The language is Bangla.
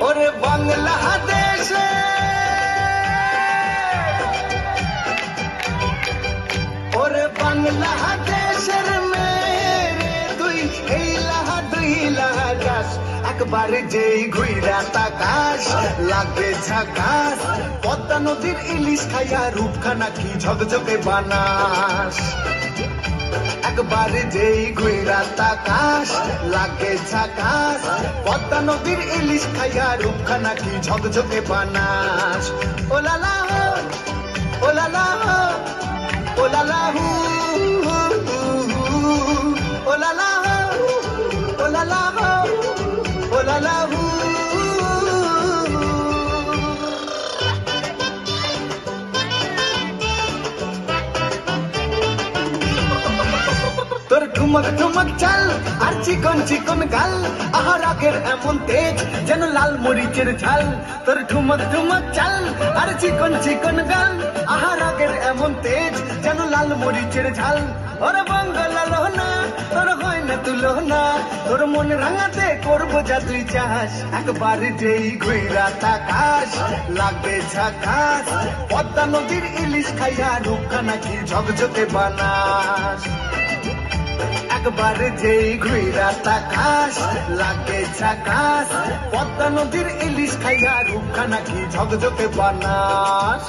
ওরে বাংলাদেশে ওরে বাংলাদেশের মেরে তুই এই লাহা দুই লাহা যাস একবার যেই ঘুইরা তাকাস লাগে ঝাকাস পদ্মা নদীর ইলিশ খাইয়া রূপখানা কি ঝকঝকে বানাস একবার যেই ঘুইরা তাকাস লাগে ঝাকাস পদ্মা নদীর ইলিশ খাইয়া রূপখানা কি ঝকঝকে বানাস ও লালা ও লালা ও লালা হু ও লালা ও লালা ও লালা হু তোর ঠুমক ঠুমক চাল আর চিকন চিকন গাল আহার আগের এমন তেজ যেন লাল মরিচের ঝাল তোর ঠুমক ঠুমক চাল আর চিকন চিকন গাল আহার আগের এমন তেজ যেন লাল মরিচের ঝাল ওর বাংলা লোহনা তোর হয় না তুলনা তোর মন রাঙাতে করবো যা তুই চাস একবার যেই ঘুইরা তাকাস লাগে ঝাকাস পদ্মা নদীর ইলিশ খাইয়া রূপখানা কি ঝকঝকে বানাস একবার যেই ঘুইরা তাকাস লাগে ঝাকাস পদ্মা নদীর ইলিশ খাইয়া রূপখানা কি ঝকঝকে বানাস